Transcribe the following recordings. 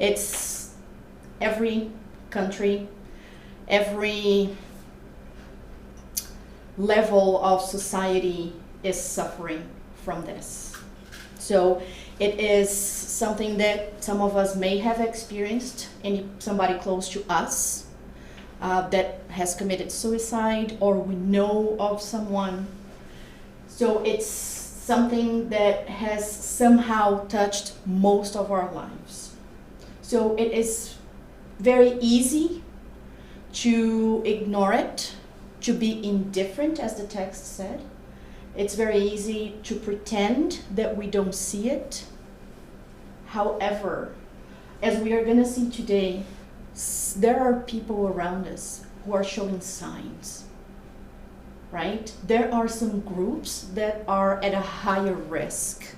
It's every country, every level of society is suffering from this. So it is something that some of us may have experienced, somebody close to us that has committed suicide, or we know of someone. So it's something that has somehow touched most of our lives. So it is very easy to ignore it, to be indifferent, as the text said. It's very easy to pretend that we don't see it. However, as we are going to see today, there are people around us who are showing signs, right? There are some groups that are at a higher risk.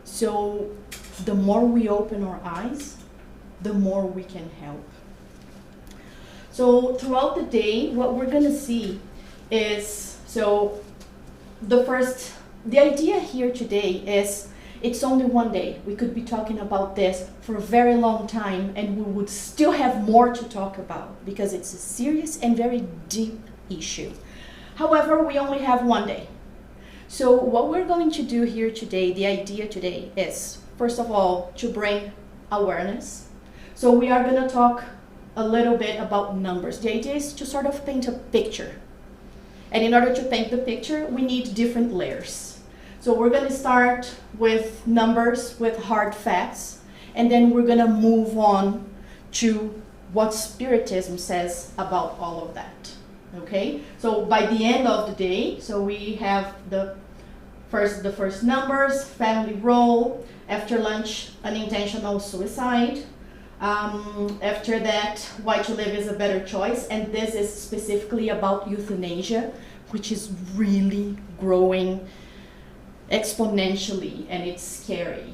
So the more we open our eyes, the more we can help. So throughout the day, what we're going to see is, the idea here today is, it's only one day. We could be talking about this for a very long time, and we would still have more to talk about because it's a serious and very deep issue. However, we only have one day. So what we're going to do here today, the idea today is, first of all, to bring awareness. So we are going to talk a little bit about numbers. The idea is to sort of paint a picture. And in order to paint the picture, we need different layers. So we're going to start with numbers, with hard facts, and then we're going to move on to what Spiritism says about all of that. Okay? So by the end of the day, so we have the first numbers, family role, after lunch, unintentional suicide. After that, why to live is a better choice, and this is specifically about euthanasia, which is really growing exponentially, and it's scary.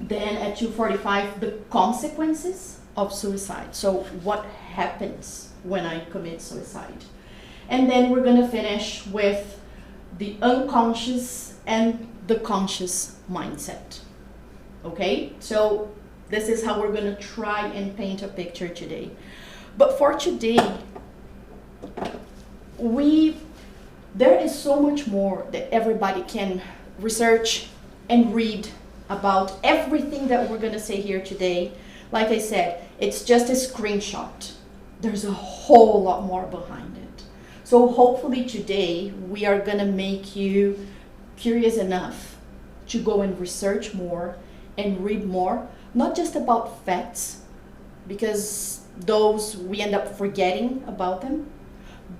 Then at 2:45, the consequences of suicide. So what happens when I commit suicide? And then we're going to finish with the unconscious and the conscious mindset. Okay? So this is how we're going to try and paint a picture today. But for today, there is so much more that everybody can research and read about everything that we're going to say here today. Like I said, it's just a screenshot. There's a whole lot more behind it. So hopefully today we are going to make you curious enough to go and research more and read more, not just about facts, because those we end up forgetting about them,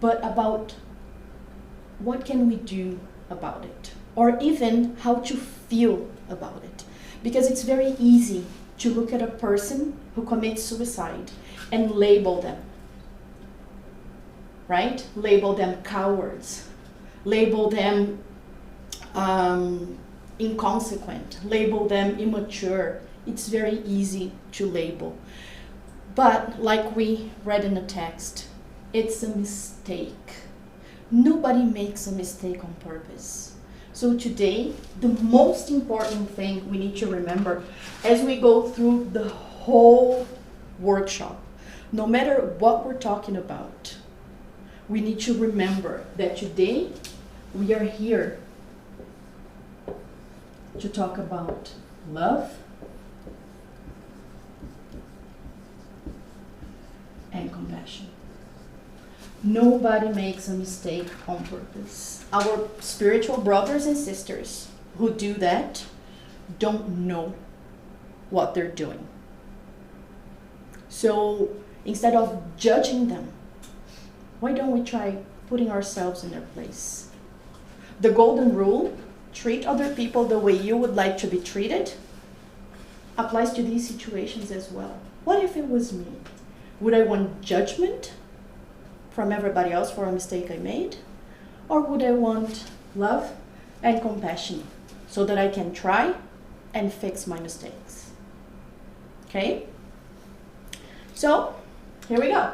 but about what can we do about it, or even how to feel about it. Because it's very easy to look at a person who commits suicide and label them, right? Label them cowards, label them inconsequent, label them immature. It's very easy to label. But like we read in the text, it's a mistake. Nobody makes a mistake on purpose. So today, the most important thing we need to remember as we go through the whole workshop, no matter what we're talking about, we need to remember that today we are here to talk about love and compassion. Nobody makes a mistake on purpose. Our spiritual brothers and sisters who do that don't know what they're doing. So instead of judging them, why don't we try putting ourselves in their place? The golden rule, treat other people the way you would like to be treated, applies to these situations as well. What if it was me? Would I want judgment from everybody else for a mistake I made? Or would I want love and compassion so that I can try and fix my mistakes? Okay? So, here we go.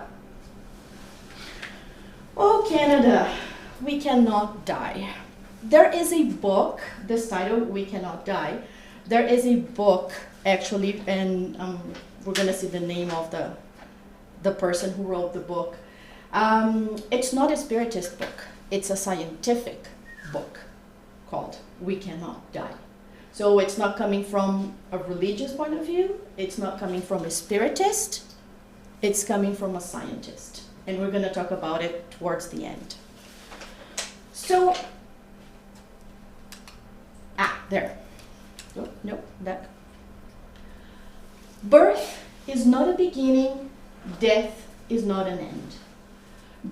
Oh, Canada, we cannot die. There is a book, this title, We Cannot Die. There is a book actually, and we're gonna see the name of the person who wrote the book. It's not a spiritist book, it's a scientific book called We Cannot Die. So it's not coming from a religious point of view, it's not coming from a spiritist, it's coming from a scientist. And we're gonna talk about it towards the end. So, there. Oh, no, that. Birth is not a beginning, death is not an end.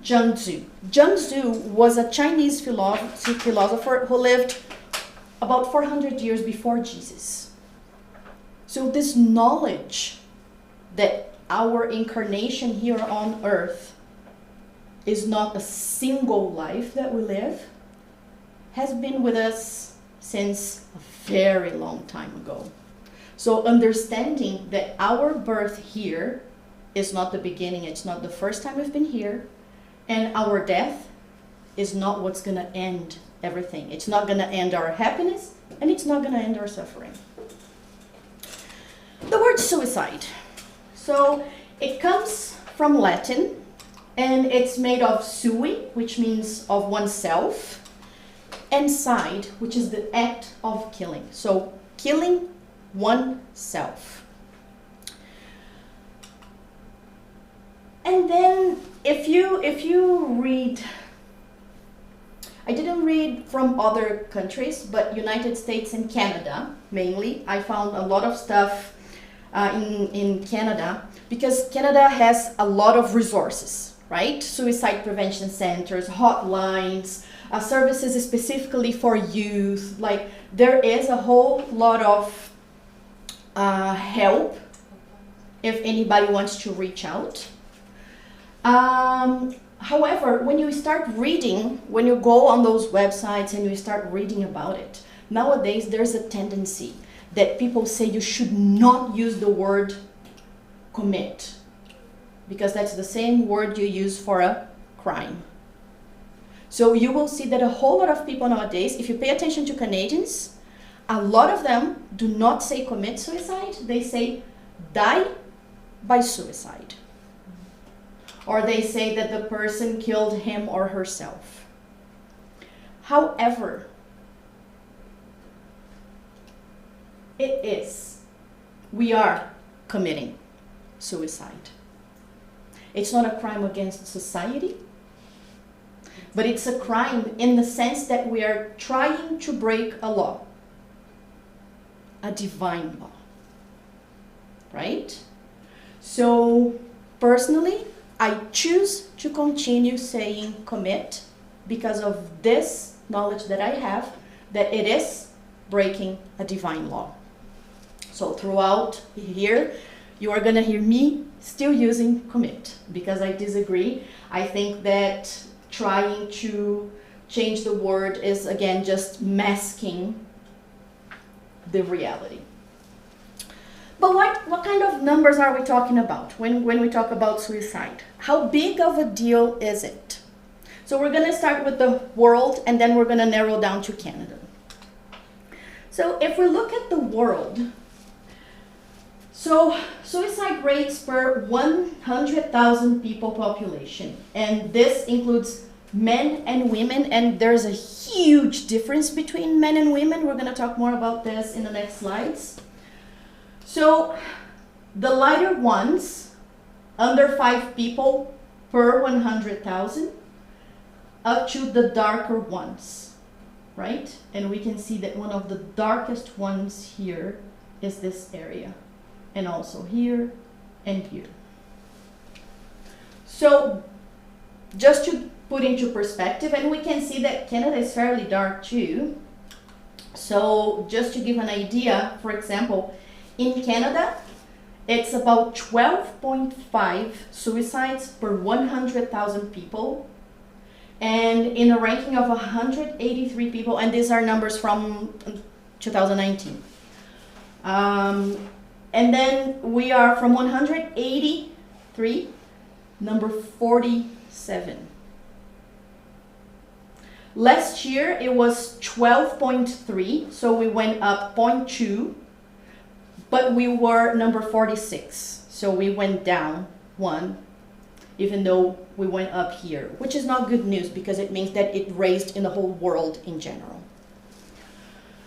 Zhengzhu. Zhengzhu was a Chinese philosopher who lived about 400 years before Jesus. So this knowledge that our incarnation here on earth is not a single life that we live has been with us since a very long time ago. So understanding that our birth here is not the beginning, it's not the first time we've been here, and our death is not what's going to end everything. It's not going to end our happiness, and it's not going to end our suffering. The word suicide. So it comes from Latin, and it's made of sui, which means of oneself, and side, which is the act of killing. So killing oneself. And then if you read, I didn't read from other countries, but United States and Canada mainly. I found a lot of stuff in Canada, because Canada has a lot of resources, right? Suicide prevention centers, hotlines, services specifically for youth. Like, there is a whole lot of help if anybody wants to reach out. However, when you start reading, when you go on those websites and you start reading about it, nowadays there's a tendency that people say you should not use the word commit, because that's the same word you use for a crime. So you will see that a whole lot of people nowadays, if you pay attention to Canadians, a lot of them do not say commit suicide, they say die by suicide. Or they say that the person killed him or herself. However, we are committing suicide. It's not a crime against society, but it's a crime in the sense that we are trying to break a law, a divine law, right? So personally, I choose to continue saying commit because of this knowledge that I have, that it is breaking a divine law. So throughout here, you are gonna hear me still using commit, because I disagree. I think that trying to change the word is, again, just masking the reality. But what kind of numbers are we talking about when we talk about suicide? How big of a deal is it? So we're gonna start with the world, and then we're gonna narrow down to Canada. So if we look at the world, so suicide rates per 100,000 people population, and this includes men and women, and there's a huge difference between men and women. We're gonna talk more about this in the next slides. So the lighter ones, under 5 people per 100,000, up to the darker ones, right? And we can see that one of the darkest ones here is this area, and also here and here. So just to put into perspective, and we can see that Canada is fairly dark too. So just to give an idea, for example, in Canada, it's about 12.5 suicides per 100,000 people. And in a ranking of 183 people, and these are numbers from 2019. And then we are from 183, number 47. Last year it was 12.3, so we went up 0.2. but we were number 46. So we went down one, even though we went up here, which is not good news because it means that it raised in the whole world in general.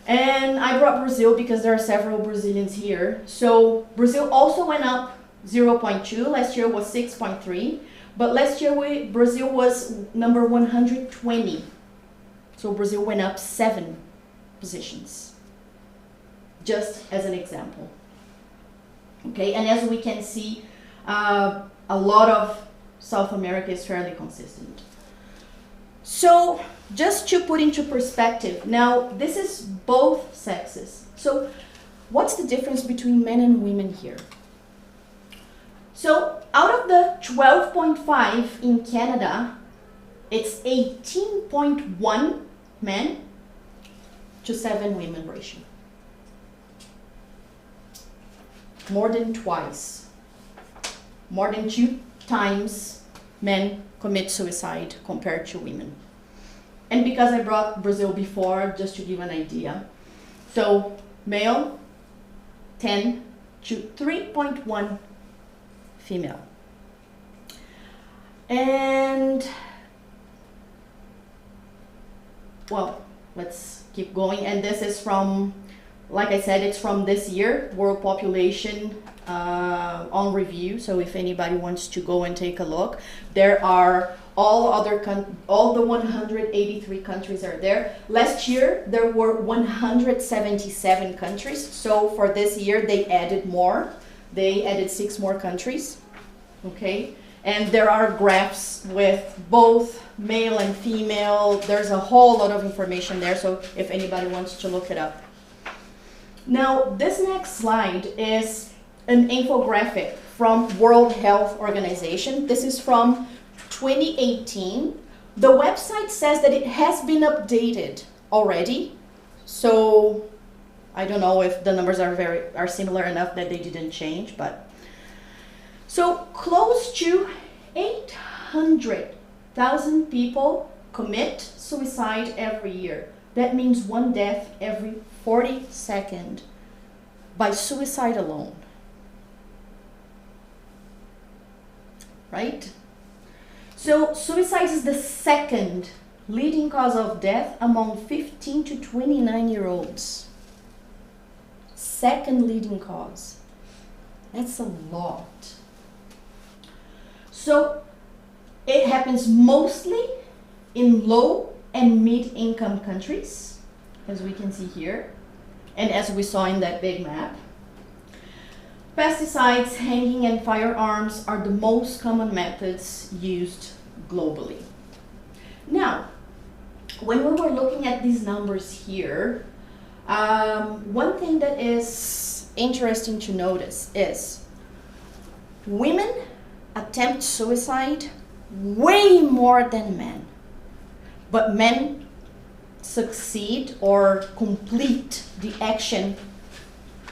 And I brought Brazil because there are several Brazilians here. So Brazil also went up 0.2. Last year was 6.3. But last year Brazil was number 120. So Brazil went up 7 positions. Just as an example. Okay, and as we can see, a lot of South America is fairly consistent. So, just to put into perspective, now this is both sexes. So, what's the difference between men and women here? So, out of the 12.5 in Canada, it's 18.1 men to 7 women ratio. More than twice. More than 2 times men commit suicide compared to women. And because I brought Brazil before, just to give an idea. So, male, 10 to 3.1 female. And, well, let's keep going. And this is from, like I said, it's from this year, World Population on review. So if anybody wants to go and take a look, there are all the 183 countries are there. Last year there were 177 countries. So for this year they added more. They added 6 more countries. Okay, and there are graphs with both male and female. There's a whole lot of information there. So if anybody wants to look it up. Now this next slide is an infographic from World Health Organization. This is from 2018. The website says that it has been updated already. So I don't know if the numbers are similar enough that they didn't change, but so close to 800,000 people commit suicide every year. That means 1 death every 40 seconds by suicide alone. Right? So suicide is the second leading cause of death among 15 to 29-year-olds. Second leading cause. That's a lot. So it happens mostly in low and mid-income countries, as we can see here, and as we saw in that big map. Pesticides, hanging, and firearms are the most common methods used globally. Now, when we were looking at these numbers here, one thing that is interesting to notice is women attempt suicide way more than men, but men succeed or complete the action,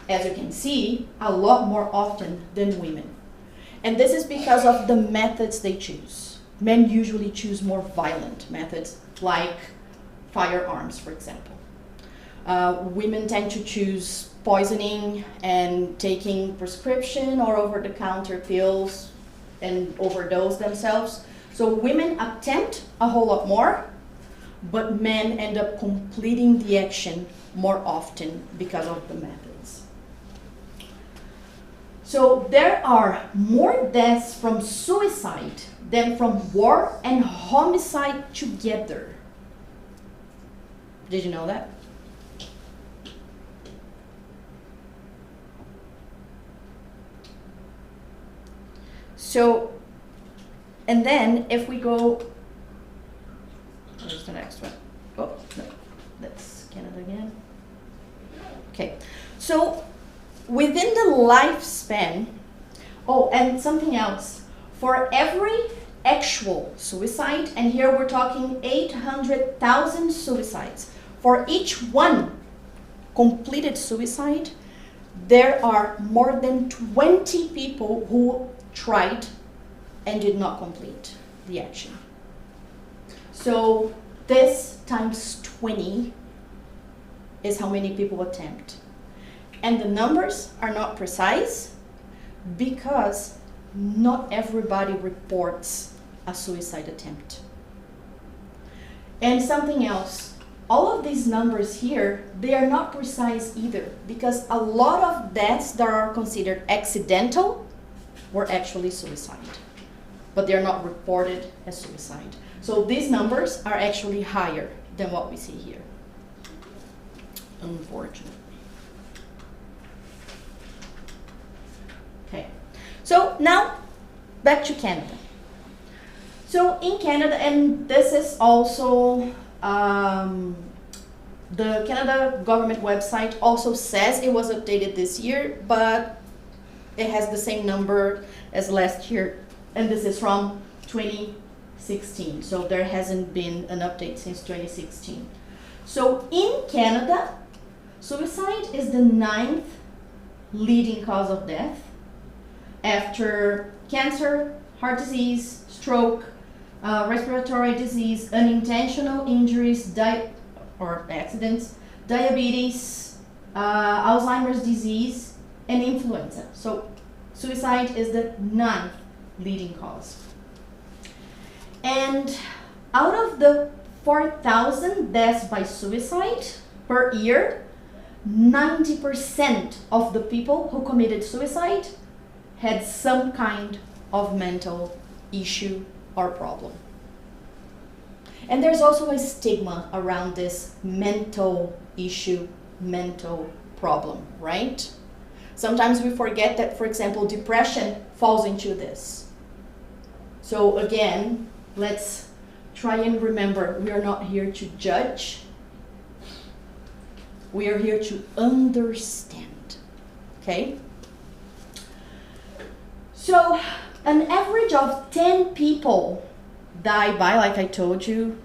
as you can see, a lot more often than women. And this is because of the methods they choose. Men usually choose more violent methods, like firearms, for example. Women tend to choose poisoning and taking prescription or over-the-counter pills and overdose themselves. So women attempt a whole lot more, but men end up completing the action more often because of the methods. So there are more deaths from suicide than from war and homicide together. Did you know that? So, and then if we go, where's the next one? Oh, no, that's Canada again. Okay, so within the lifespan, oh, and something else, for every actual suicide, and here we're talking 800,000 suicides, for each one completed suicide, there are more than 20 people who tried and did not complete the action. So this times 20 is how many people attempt. And the numbers are not precise because not everybody reports a suicide attempt. And something else, all of these numbers here, they are not precise either, because a lot of deaths that are considered accidental were actually suicide, but they're not reported as suicide. So these numbers are actually higher than what we see here, unfortunately. Okay, so now back to Canada. So in Canada, and this is also the Canada government website also says it was updated this year, but it has the same number as last year, and this is from 2016. So there hasn't been an update since 2016. So in Canada, suicide is the 9th leading cause of death after cancer, heart disease, stroke, respiratory disease, unintentional injuries or accidents, diabetes, Alzheimer's disease, and influenza. So suicide is the 9th leading cause. And out of the 4,000 deaths by suicide per year, 90% of the people who committed suicide had some kind of mental issue or problem. And there's also a stigma around this mental issue, mental problem, right? Sometimes we forget that, for example, depression falls into this. So again, let's try and remember, we are not here to judge. We are here to understand, okay? So an average of 10 people die by, like I told you,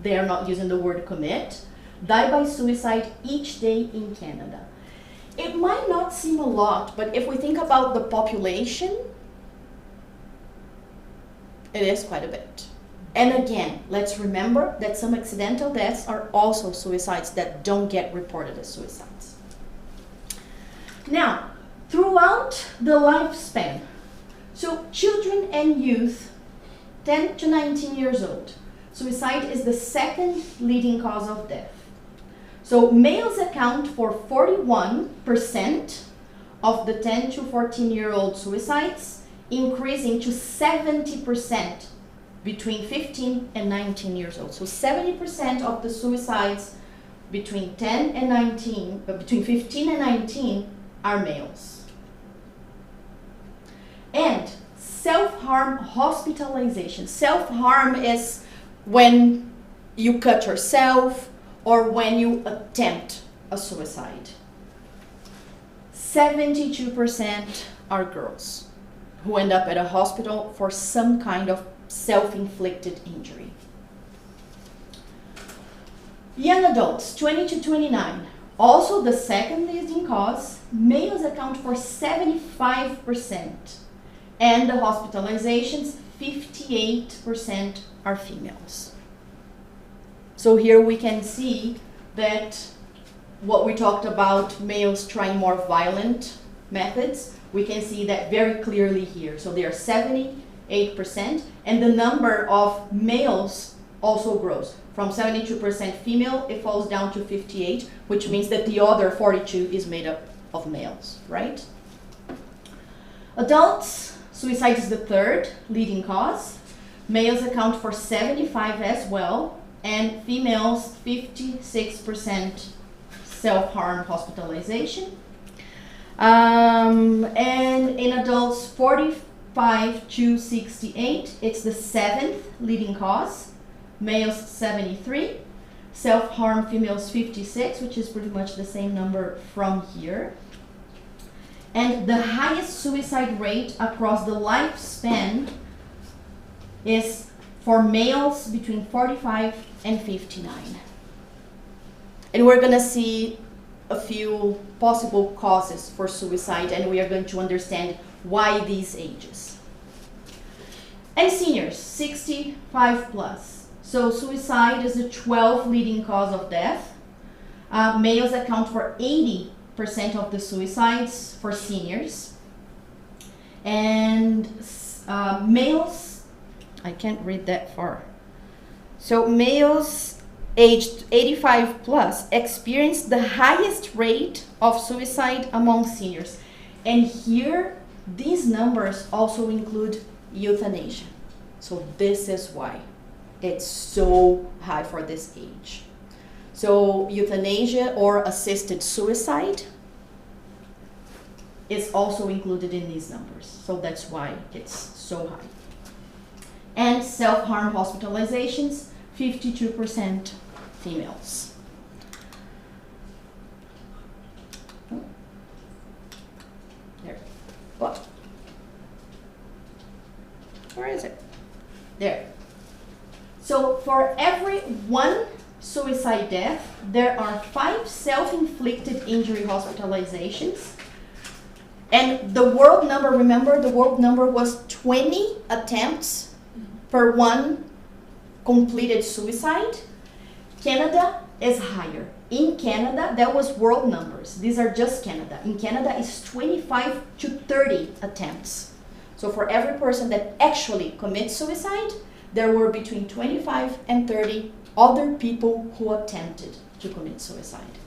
they are not using the word commit, die by suicide each day in Canada. It might not seem a lot, but if we think about the population, it is quite a bit. And again, let's remember that some accidental deaths are also suicides that don't get reported as suicides. Now, throughout the lifespan, so children and youth, 10 to 19 years old, suicide is the 2nd leading cause of death. So males account for 41% of the 10 to 14-year-old suicides, increasing to 70% between 15 and 19 years old. So 70% of the suicides between 10 and 19, between 15 and 19 are males. And self-harm hospitalization. Self-harm is when you cut yourself or when you attempt a suicide. 72% are girls who end up at a hospital for some kind of self-inflicted injury. Young adults, 20 to 29, also the 2nd leading cause. Males account for 75%, and the hospitalizations, 58% are females. So here we can see that what we talked about, males trying more violent methods, we can see that very clearly here. So they are 78%, and the number of males also grows. From 72% female, it falls down to 58, which means that the other 42 is made up of males, right? Adults, suicide is the 3rd leading cause. Males account for 75 as well, and females 56% self-harm hospitalization. And in adults 45 to 68, it's the 7th leading cause. Males 73, self-harm females 56, which is pretty much the same number from here. And the highest suicide rate across the lifespan is for males between 45 and 59. And we're gonna see a few possible causes for suicide, and we are going to understand why these ages. And seniors, 65 plus. So suicide is the 12th leading cause of death. Males account for 80% of the suicides for seniors. And males, I can't read that far. So males aged 85 plus experience the highest rate of suicide among seniors. And here, these numbers also include euthanasia. So this is why it's so high for this age. So euthanasia or assisted suicide is also included in these numbers. So that's why it's so high. And self-harm hospitalizations, 52% females. There. What? Where is it? There. So for every one suicide death, there are 5 self-inflicted injury hospitalizations. And the world number, remember, the world number was 20 attempts per one completed suicide. Canada is higher. In Canada, that was world numbers. These are just Canada. In Canada, it's 25 to 30 attempts. So for every person that actually commits suicide, there were between 25 and 30 other people who attempted to commit suicide.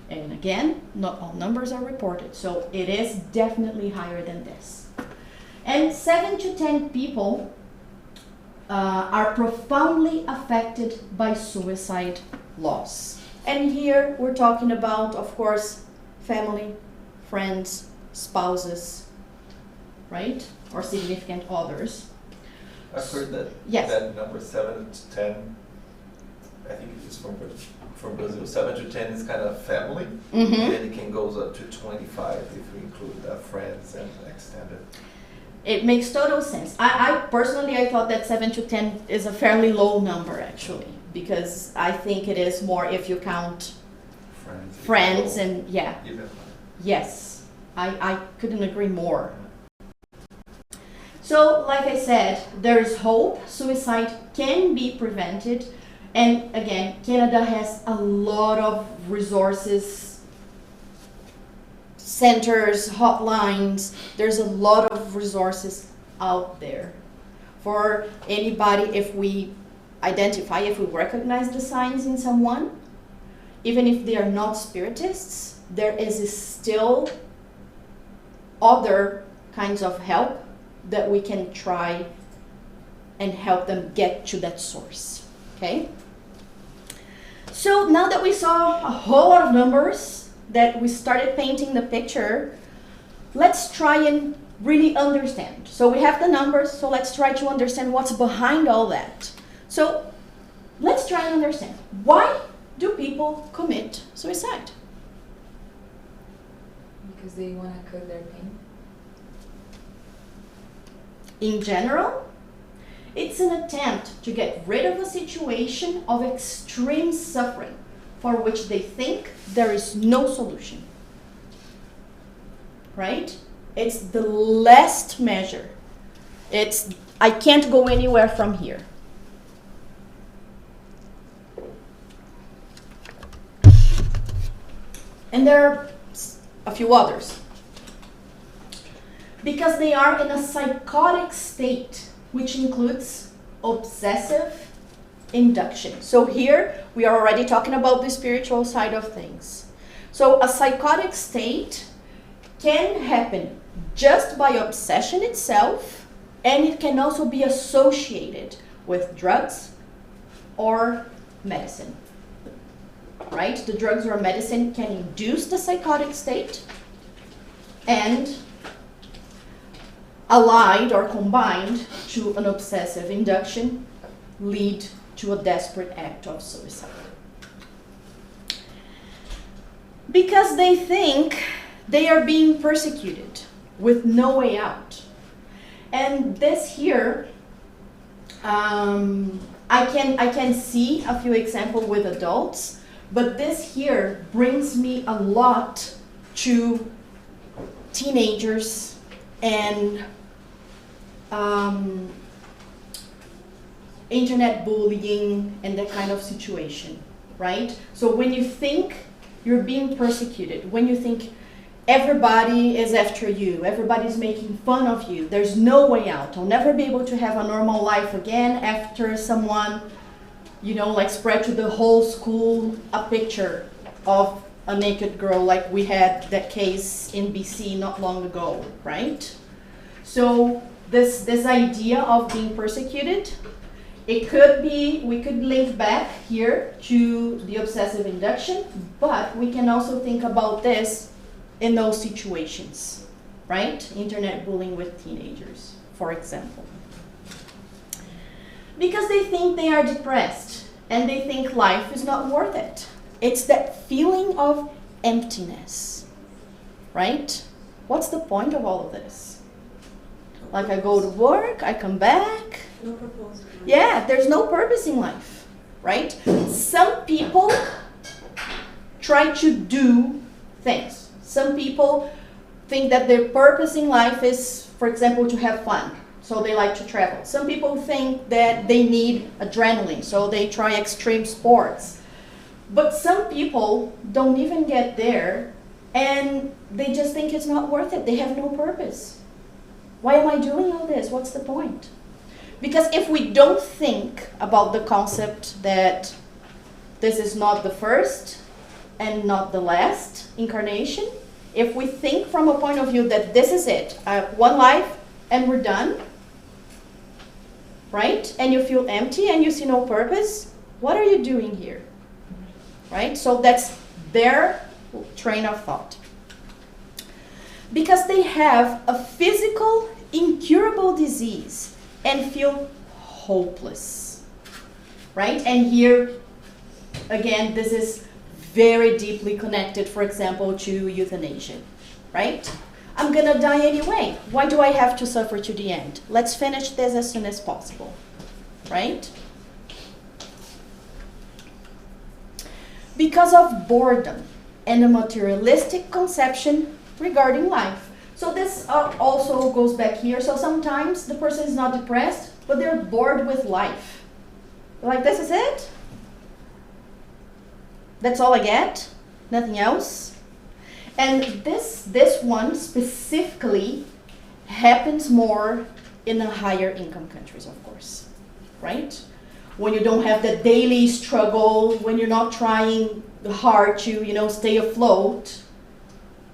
And again, not all numbers are reported, so it is definitely higher than this. And 7 to 10 people are profoundly affected by suicide loss. And here we're talking about, of course, family, friends, spouses, right? Or significant others. I've heard that, yes, that number 7 to 10, I think it is from Brazil, 7 to 10 is kind of family, and then it can go up to 25 if we include friends and extended. It makes total sense. I personally, I thought that 7 to 10 is a fairly low number actually, because I think it is more if you count friends and yeah. Yes, I couldn't agree more. So, like I said, there is hope. Suicide can be prevented. And again, Canada has a lot of resources, centers, hotlines. There's a lot of resources out there for anybody. If we identify, if we recognize the signs in someone, even if they are not spiritists, there is still other kinds of help that we can try and help them get to that source, okay? So now that we saw a whole lot of numbers, that we started painting the picture, let's try and really understand. So we have the numbers, so let's try to understand what's behind all that. So let's try and understand, why do people commit suicide? Because they want to cope their pain. In general, it's an attempt to get rid of a situation of extreme suffering for which they think there is no solution. Right? It's the last measure. It's, I can't go anywhere from here. And there are a few others. Because they are in a psychotic state, which includes obsessive induction. So here we are already talking about the spiritual side of things. So a psychotic state can happen just by obsession itself, and it can also be associated with drugs or medicine. Right? The drugs or medicine can induce the psychotic state, and allied or combined to an obsessive induction, lead to a desperate act of suicide. Because they think they are being persecuted with no way out. And this here, I can see a few examples with adults, but this here brings me a lot to teenagers and internet bullying and that kind of situation, right? So when you think you're being persecuted, when you think everybody is after you, everybody's making fun of you, there's no way out, I'll never be able to have a normal life again after someone, you know, like spread to the whole school a picture of a naked girl, like we had that case in BC not long ago, right? So this idea of being persecuted, it could be, we could link back here to the obsessive induction, but we can also think about this in those situations, right? Internet bullying with teenagers, for example. Because they think they are depressed and they think life is not worth it. It's that feeling of emptiness, right? What's the point of all of this? Like I go to work, I come back. No purpose. Yeah, there's no purpose in life, right? Some people try to do things. Some people think that their purpose in life is, for example, to have fun. So they like to travel. Some people think that they need adrenaline, so they try extreme sports. But some people don't even get there and they just think it's not worth it. They have no purpose. Why am I doing all this? What's the point? Because if we don't think about the concept that this is not the first and not the last incarnation, if we think from a point of view that this is it, one life and we're done, right? And you feel empty and you see no purpose, what are you doing here? Right? So that's their train of thought. Because they have a physical, incurable disease and feel hopeless, right? And here, again, this is very deeply connected, for example, to euthanasia, right? I'm gonna die anyway. Why do I have to suffer to the end? Let's finish this as soon as possible, right? Because of boredom and a materialistic conception regarding life. So this also goes back here. So sometimes the person is not depressed, but they're bored with life. Like, this is it? That's all I get? Nothing else? And this one specifically happens more in the higher income countries, of course, right? When you don't have the daily struggle, when you're not trying hard to, you know, stay afloat,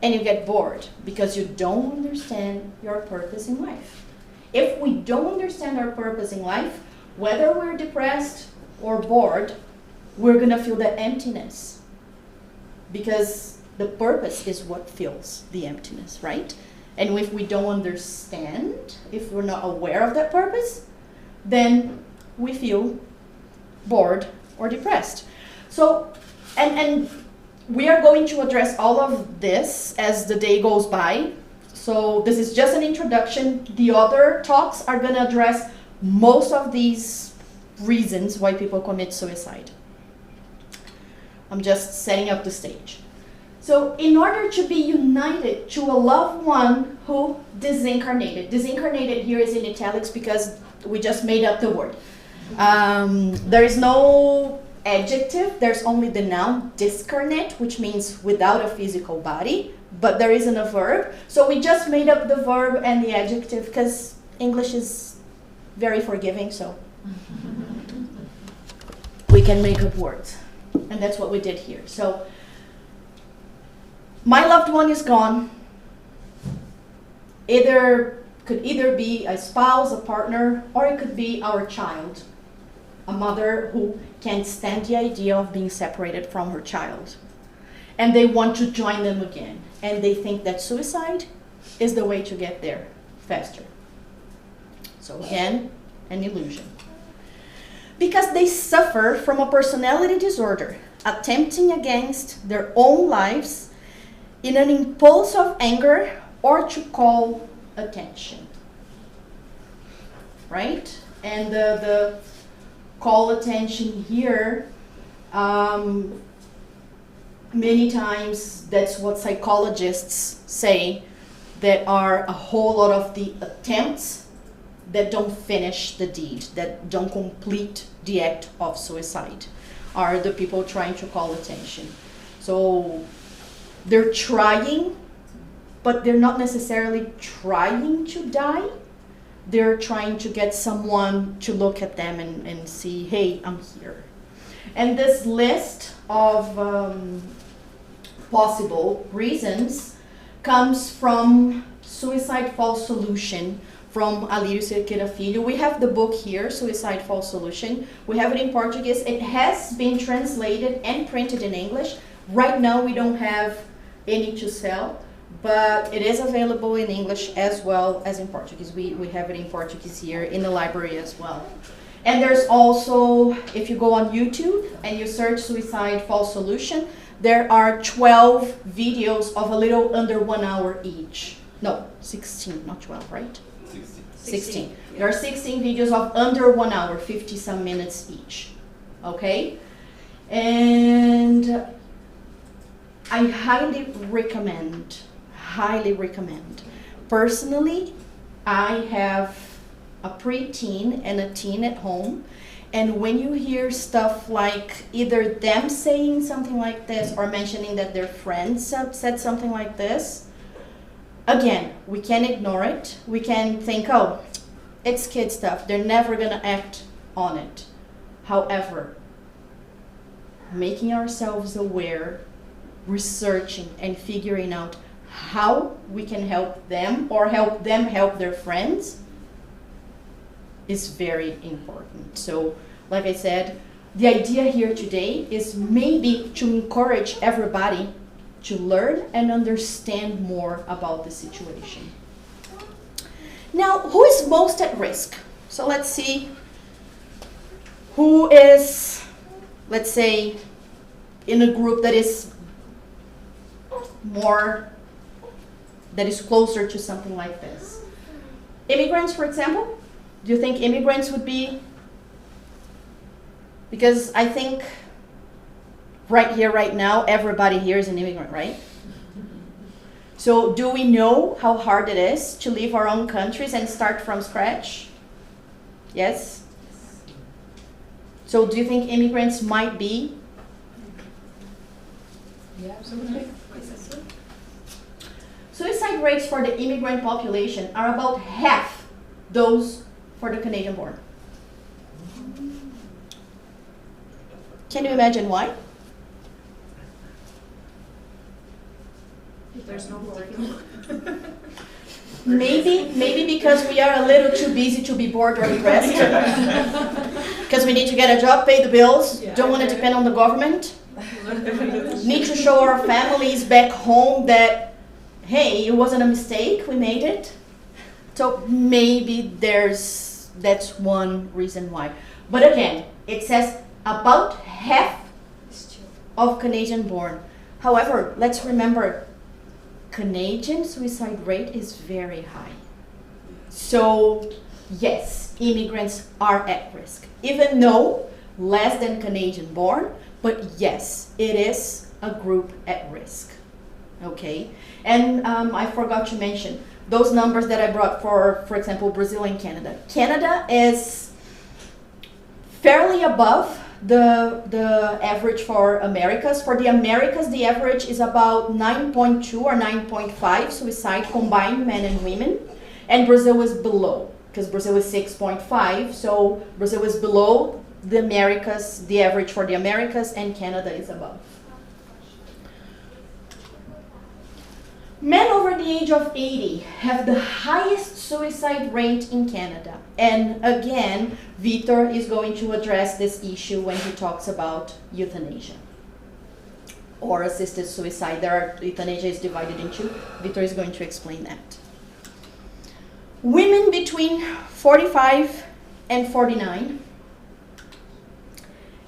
and you get bored because you don't understand your purpose in life. If we don't understand our purpose in life, whether we're depressed or bored, we're gonna feel that emptiness because the purpose is what fills the emptiness, right? And if we don't understand, if we're not aware of that purpose, then we feel bored or depressed. So, and we are going to address all of this as the day goes by. So this is just an introduction. The other talks are going to address most of these reasons why people commit suicide. I'm just setting up the stage. So in order to be united to a loved one who disincarnated here is in italics because we just made up the word. There is no adjective, there's only the noun discarnate, which means without a physical body, but there isn't a verb. So we just made up the verb and the adjective because English is very forgiving, so we can make up words. And that's what we did here. So my loved one is gone. Could either be a spouse, a partner, or it could be our child. A mother who can't stand the idea of being separated from her child. And they want to join them again. And they think that suicide is the way to get there faster. So again, an illusion. Because they suffer from a personality disorder, attempting against their own lives in an impulse of anger or to call attention. Right? And the call attention here, many times that's what psychologists say, that are a whole lot of the attempts that don't finish the deed, that don't complete the act of suicide, are the people trying to call attention. So So they're trying, but they're not necessarily trying to die. They're trying to get someone to look at them and see, hey, I'm here. And this list of possible reasons comes from Suicide False Solution from Alírio Cerqueira Filho. We have the book here, Suicide False Solution. We have it in Portuguese. It has been translated and printed in English. Right now we don't have any to sell, but it is available in English as well as in Portuguese. We have it in Portuguese here in the library as well. And there's also, if you go on YouTube and you search Suicide False Solution, there are 12 videos of a little under 1 hour each. No, 16, not 12, right? 16. There are 16 videos of under 1 hour, 50 some minutes each. Okay? And I highly recommend. Personally, I have a preteen and a teen at home, and when you hear stuff like either them saying something like this or mentioning that their friends said something like this, again, we can't ignore it. We can think, oh, it's kid stuff. They're never gonna act on it. However, making ourselves aware, researching and figuring out how we can help them or help them help their friends is very important. So, like I said, the idea here today is maybe to encourage everybody to learn and understand more about the situation. Now, who is most at risk? So let's see who is, let's say, in a group that is closer to something like this. Immigrants, for example. Do you think immigrants would be? Because I think right here, right now, everybody here is an immigrant, right? So do we know how hard it is to leave our own countries and start from scratch? Yes? So do you think immigrants might be? Yeah, absolutely. Suicide rates for the immigrant population are about half those for the Canadian born. Can you imagine why? There's no work. Maybe because we are a little too busy to be bored or depressed. Because we need to get a job, pay the bills, don't want to depend on the government. Need to show our families back home that, hey, it wasn't a mistake, we made it. So maybe that's one reason why. But again, it says about half of Canadian born. However, let's remember, Canadian suicide rate is very high. So yes, immigrants are at risk. Even though less than Canadian born, but yes, it is a group at risk. Okay, and I forgot to mention those numbers that I brought for example, Brazil and Canada. Canada is fairly above the average for Americas. For the Americas, the average is about 9.2 or 9.5 suicide combined, men and women, and Brazil is below, because Brazil is 6.5, so Brazil is below the Americas, the average for the Americas, and Canada is above. Men over the age of 80 have the highest suicide rate in Canada. And again, Vitor is going to address this issue when he talks about euthanasia or assisted suicide. Euthanasia is divided in two. Vitor is going to explain that. Women between 45 and 49,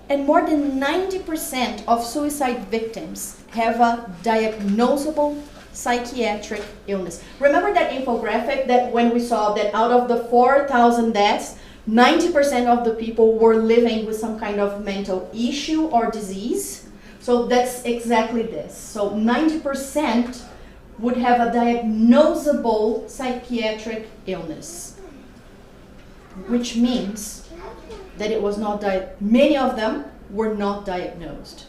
and more than 90% of suicide victims have a diagnosable psychiatric illness. Remember that infographic that when we saw that out of the 4,000 deaths, 90% of the people were living with some kind of mental issue or disease? So that's exactly this. So 90% would have a diagnosable psychiatric illness, which means that many of them were not diagnosed.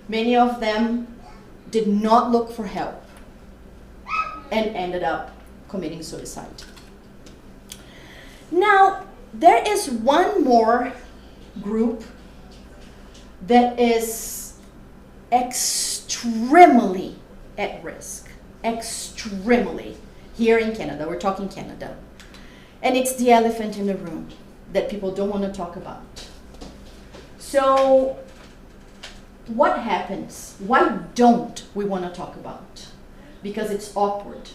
Many of them did not look for help and ended up committing suicide. Now, there is one more group that is extremely at risk, extremely, here in Canada. We're talking Canada. And it's the elephant in the room that people don't want to talk about. So, what happens? Why don't we want to talk about? Because it's awkward.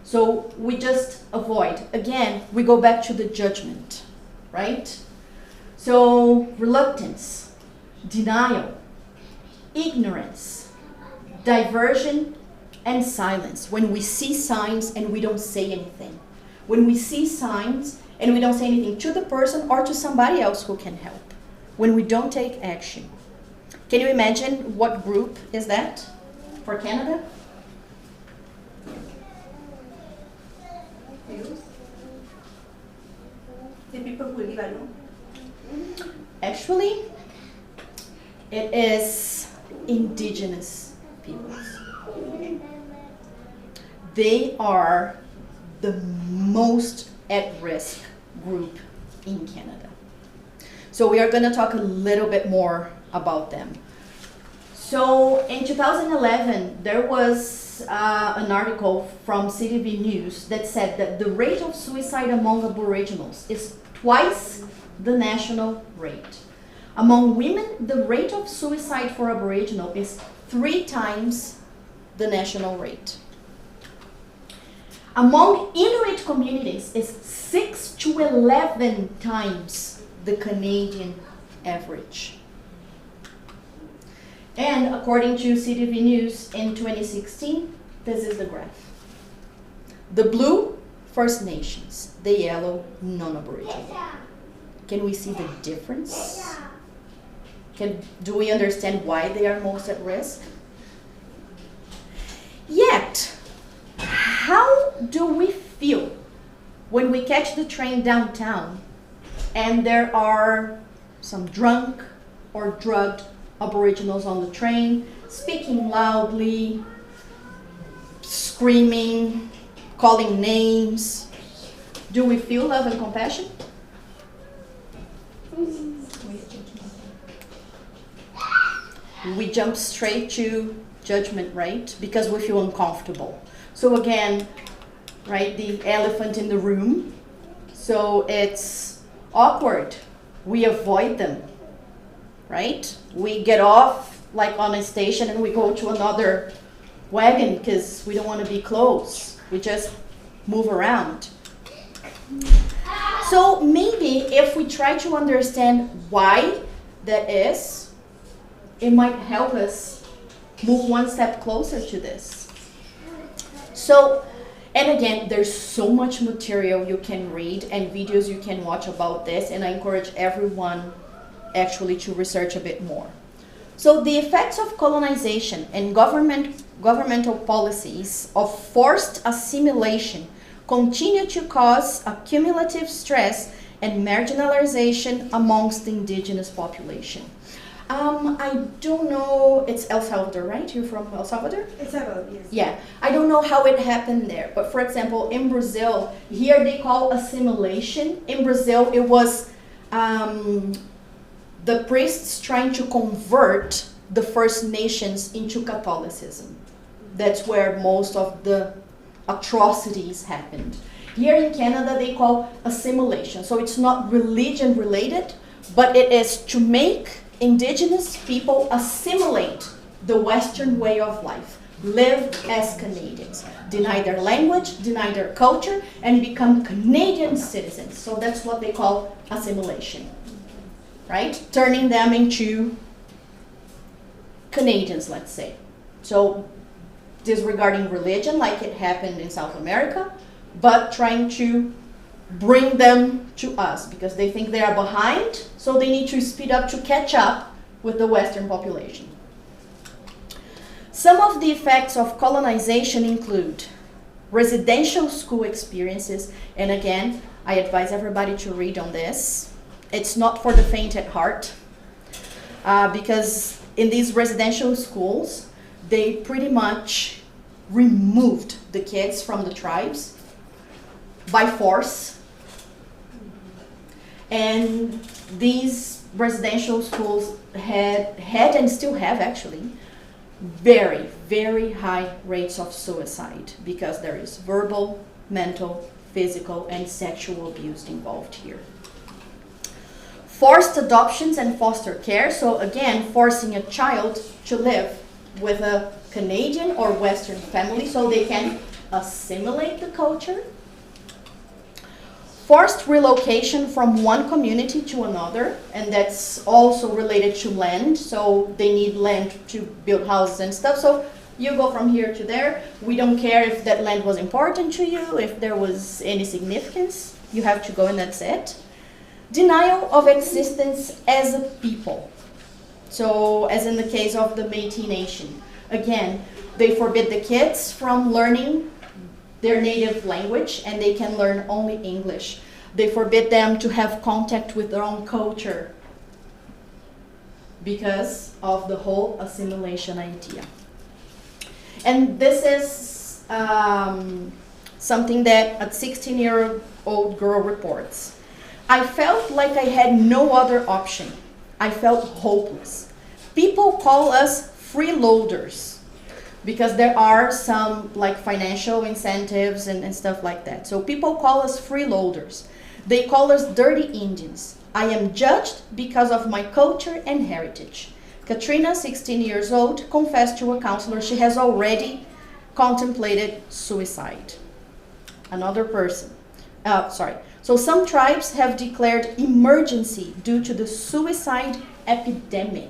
So we just avoid. Again, we go back to the judgment, right? So reluctance, denial, ignorance, diversion, and silence. When we see signs and we don't say anything. When we see signs and we don't say anything to the person or to somebody else who can help. When we don't take action. Can you imagine what group is that for Canada? The people who live alone. Actually, it is indigenous peoples. They are the most at-risk group in Canada. So we are going to talk a little bit more about them. So in 2011, there was an article from CTV News that said that the rate of suicide among Aboriginals is twice the national rate. Among women, the rate of suicide for Aboriginal is 3 times the national rate. Among Inuit communities is 6 to 11 times the Canadian average. And according to CTV News in 2016, this is the graph. The blue, First Nations. The yellow, non-Aboriginal. Can we see the difference? Do we understand why they are most at risk? Yet, how do we feel when we catch the train downtown and there are some drunk or drugged Aboriginals on the train, speaking loudly, screaming, calling names? Do we feel love and compassion? We jump straight to judgment, right? Because we feel uncomfortable. So again, right, the elephant in the room. So it's awkward. We avoid them, right? We get off like on a station and we go to another wagon because we don't want to be close. We just move around. So maybe if we try to understand why that is, it might help us move one step closer to this. So, and again, there's so much material you can read and videos you can watch about this, and I encourage everyone actually to research a bit more. So the effects of colonization and governmental policies of forced assimilation continue to cause accumulative stress and marginalization amongst the indigenous population. I don't know, it's El Salvador, right? You're from El Salvador? El Salvador, yes. Yeah, I don't know how it happened there, but for example, in Brazil, here they call assimilation. In Brazil, it was the priests trying to convert the First Nations into Catholicism. That's where most of the atrocities happened. Here in Canada, they call assimilation. So it's not religion related, but it is to make indigenous people assimilate the Western way of life, live as Canadians, deny their language, deny their culture, and become Canadian citizens. So that's what they call assimilation, right? Turning them into Canadians, let's say. So disregarding religion like it happened in South America, but trying to bring them to us because they think they are behind, so they need to speed up to catch up with the Western population. Some of the effects of colonization include residential school experiences, and again, I advise everybody to read on this. It's not for the faint at heart, because in these residential schools, they pretty much removed the kids from the tribes by force. And these residential schools had and still have actually very, very high rates of suicide because there is verbal, mental, physical, and sexual abuse involved here. Forced adoptions and foster care. So again, forcing a child to live with a Canadian or Western family so they can assimilate the culture. Forced relocation from one community to another, and that's also related to land. So they need land to build houses and stuff. So you go from here to there. We don't care if that land was important to you, if there was any significance. You have to go and that's it. Denial of existence as a people. So as in the case of the Métis Nation. Again, they forbid the kids from learning their native language and they can learn only English. They forbid them to have contact with their own culture because of the whole assimilation idea. And this is something that a 16-year-old girl reports. I felt like I had no other option. I felt hopeless. People call us freeloaders because there are some like financial incentives and stuff like that. So people call us freeloaders. They call us dirty Indians. I am judged because of my culture and heritage. Katrina, 16 years old, confessed to a counselor she has already contemplated suicide. Another person. So some tribes have declared emergency due to the suicide epidemic.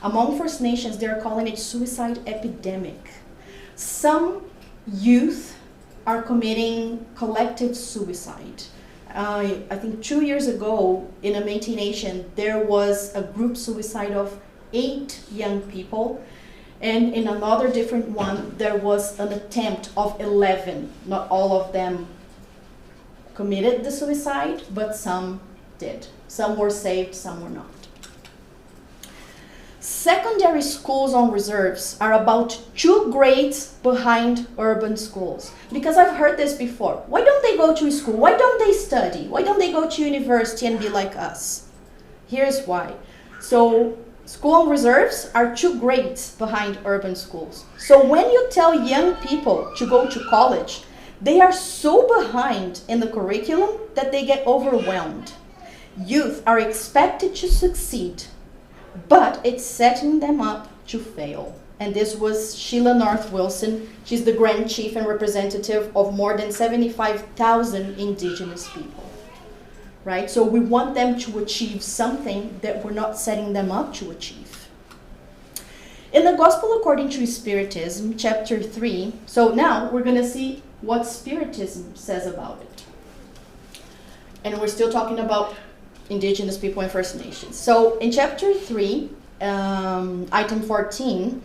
Among First Nations, they're calling it suicide epidemic. Some youth are committing collective suicide. I think 2 years ago in a Métis Nation, there was a group suicide of 8 young people. And in another different one, there was an attempt of 11. Not all of them committed the suicide, but some did. Some were saved, some were not. Secondary schools on reserves are about 2 grades behind urban schools. Because I've heard this before. Why don't they go to school? Why don't they study? Why don't they go to university and be like us? Here's why. So school on reserves are 2 grades behind urban schools. So when you tell young people to go to college, they are so behind in the curriculum that they get overwhelmed. Youth are expected to succeed, but it's setting them up to fail. And this was Sheila North Wilson. She's the Grand Chief and representative of more than 75,000 Indigenous people. Right? So we want them to achieve something that we're not setting them up to achieve. In the Gospel According to Spiritism, chapter 3, so now we're going to see what Spiritism says about it. And we're still talking about Indigenous people and First Nations. So in chapter 3, item 14,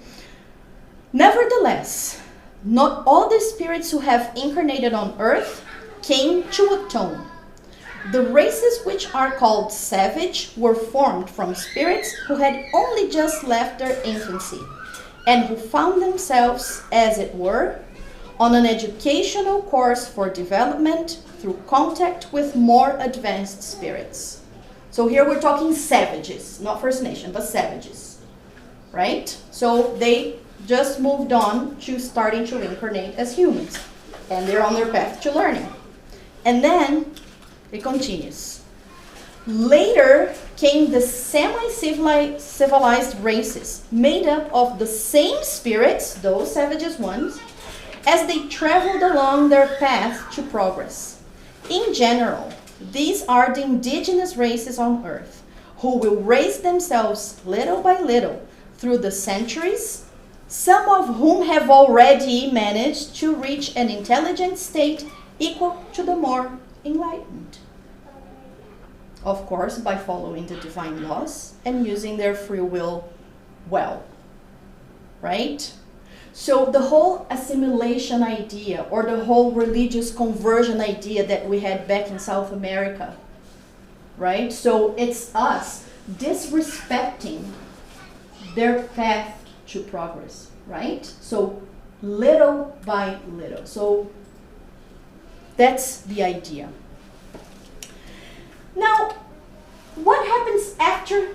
nevertheless, not all the spirits who have incarnated on earth came to atone. The races which are called savage were formed from spirits who had only just left their infancy and who found themselves, as it were, on an educational course for development through contact with more advanced spirits. So here we're talking savages, not First Nation, but savages, right? So they just moved on to starting to incarnate as humans, and they're on their path to learning. And then it continues. Later came the semi-civilized races, made up of the same spirits, those savages ones, as they traveled along their path to progress. In general, these are the indigenous races on earth, who will raise themselves little by little through the centuries, some of whom have already managed to reach an intelligent state equal to the more enlightened. Of course, by following the divine laws and using their free will well, right? So the whole assimilation idea, or the whole religious conversion idea that we had back in South America, right? So it's us disrespecting their path to progress. right? So little by little. So that's the idea. Now, what happens after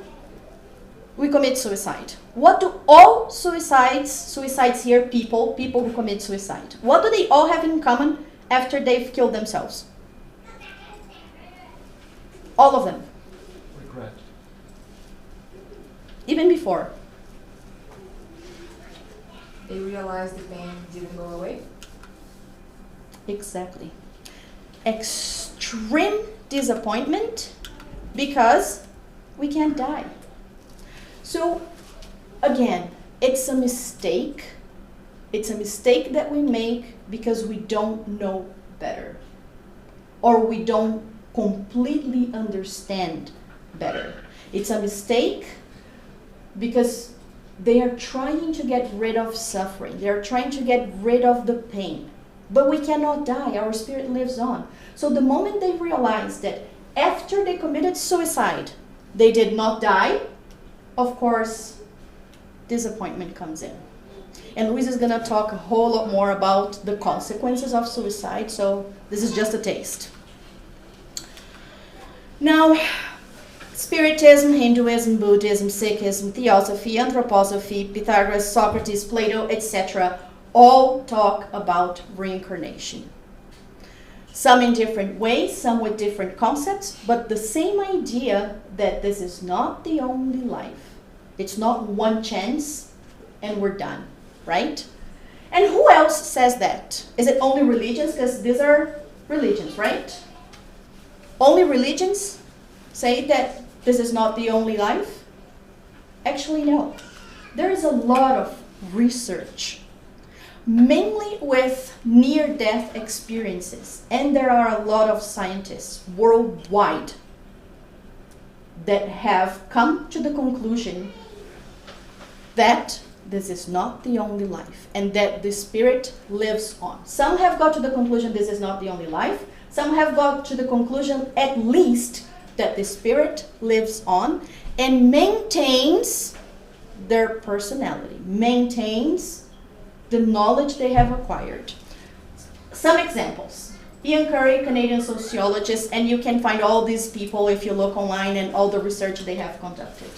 we commit suicide? What do all suicides here, people who commit suicide, what do they all have in common after they've killed themselves? All of them. Regret. Even before. They realized the pain didn't go away. Exactly. Extreme disappointment because we can't die. So, again, it's a mistake. It's a mistake that we make because we don't know better. Or we don't completely understand better. It's a mistake because they are trying to get rid of suffering. They are trying to get rid of the pain. But we cannot die. Our spirit lives on. So the moment they realize that after they committed suicide, they did not die, of course, disappointment comes in. And Luis is going to talk a whole lot more about the consequences of suicide, so this is just a taste. Now, Spiritism, Hinduism, Buddhism, Sikhism, Theosophy, Anthroposophy, Pythagoras, Socrates, Plato, etc. all talk about reincarnation. Some in different ways, some with different concepts, but the same idea that this is not the only life. It's not one chance and we're done, right? And who else says that? Is it only religions? Because these are religions, right? Only religions say that this is not the only life? Actually, no. There is a lot of research, mainly with near-death experiences. And there are a lot of scientists worldwide that have come to the conclusion that this is not the only life and that the spirit lives on. Some have got to the conclusion this is not the only life. Some have got to the conclusion at least that the spirit lives on and maintains their personality, maintains the knowledge they have acquired. Some examples. Ian Curry, Canadian sociologist, and you can find all these people if you look online and all the research they have conducted.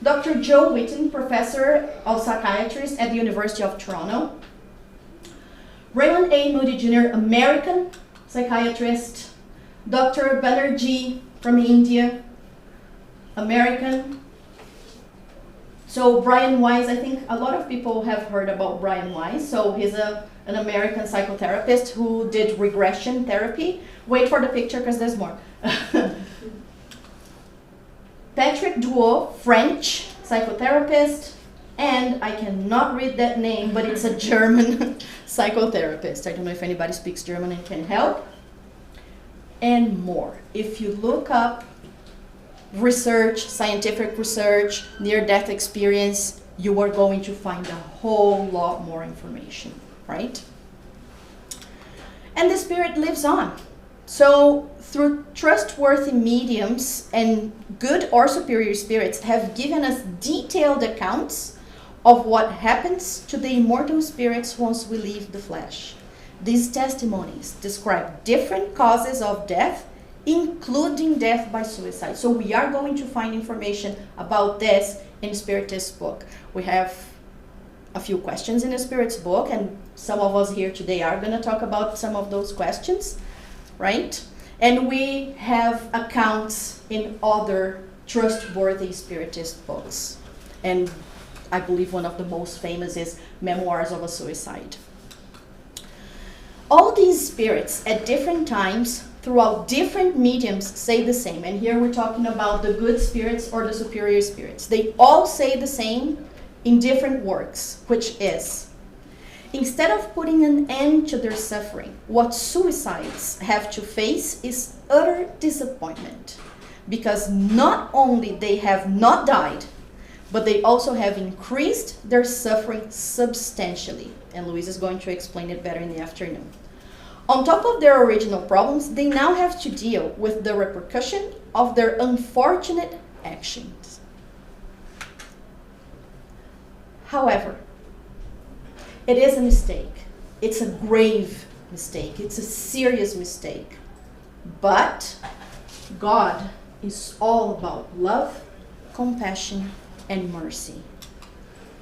Dr. Joe Whitten, professor of psychiatry at the University of Toronto. Raymond A. Moody Jr., American psychiatrist. Dr. Banerjee from India, American. So Brian Weiss, I think a lot of people have heard about Brian Weiss. So he's an American psychotherapist who did regression therapy. Wait for the picture because there's more. Patrick Duo, French psychotherapist, and I cannot read that name, but it's a German psychotherapist. I don't know if anybody speaks German and can help. And more. If you look up research, scientific research, near-death experience, you are going to find a whole lot more information, right? And the spirit lives on. So through trustworthy mediums and good or superior spirits have given us detailed accounts of what happens to the immortal spirits once we leave the flesh. These testimonies describe different causes of death, including death by suicide. So we are going to find information about this in Spiritist's book. We have a few questions in the Spirit's book, and some of us here today are going to talk about some of those questions, right? And we have accounts in other trustworthy Spiritist books. And I believe one of the most famous is Memoirs of a Suicide. All these spirits at different times throughout different mediums say the same. And here we're talking about the good spirits or the superior spirits. They all say the same in different works, which is, instead of putting an end to their suffering, what suicides have to face is utter disappointment. Because not only they have not died, but they also have increased their suffering substantially. And Luis is going to explain it better in the afternoon. On top of their original problems, they now have to deal with the repercussion of their unfortunate actions. However, It is a mistake. It's a grave mistake. It's a serious mistake. But God is all about love, compassion, and mercy.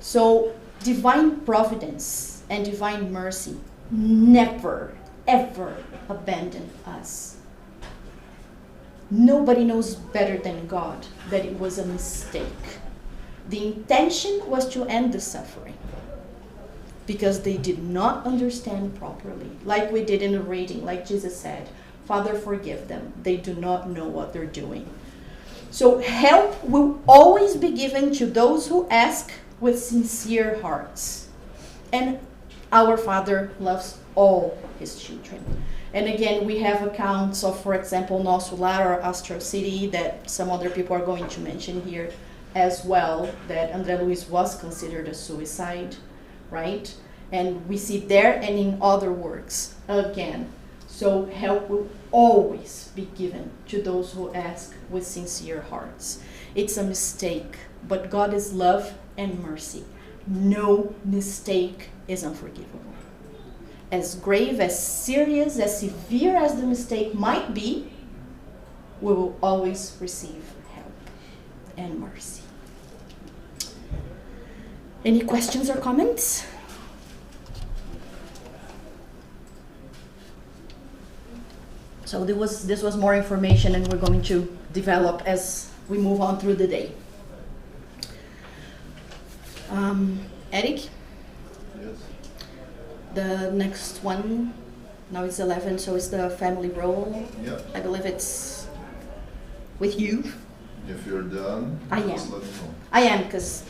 So divine providence and divine mercy never, ever abandon us. Nobody knows better than God that it was a mistake. The intention was to end the suffering because they did not understand properly. Like we did in the reading, like Jesus said, Father, forgive them. They do not know what they're doing. So help will always be given to those who ask with sincere hearts. And our Father loves all his children. And again, we have accounts of, for example, Nosso Lar or Astral City that some other people are going to mention here as well, that André Luiz was considered a suicide, right? And we see there and in other works again. So help will always be given to those who ask with sincere hearts. It's a mistake, but God is love and mercy. No mistake is unforgivable. As grave, as serious, as severe as the mistake might be, we will always receive help and mercy. Any questions or comments? So this was more information, and we're going to develop as we move on through the day. Eric? Yes. The next one, now it's 11, so it's the family role. Yep. I believe it's with you. If you're done, I just am. let me know. I am, because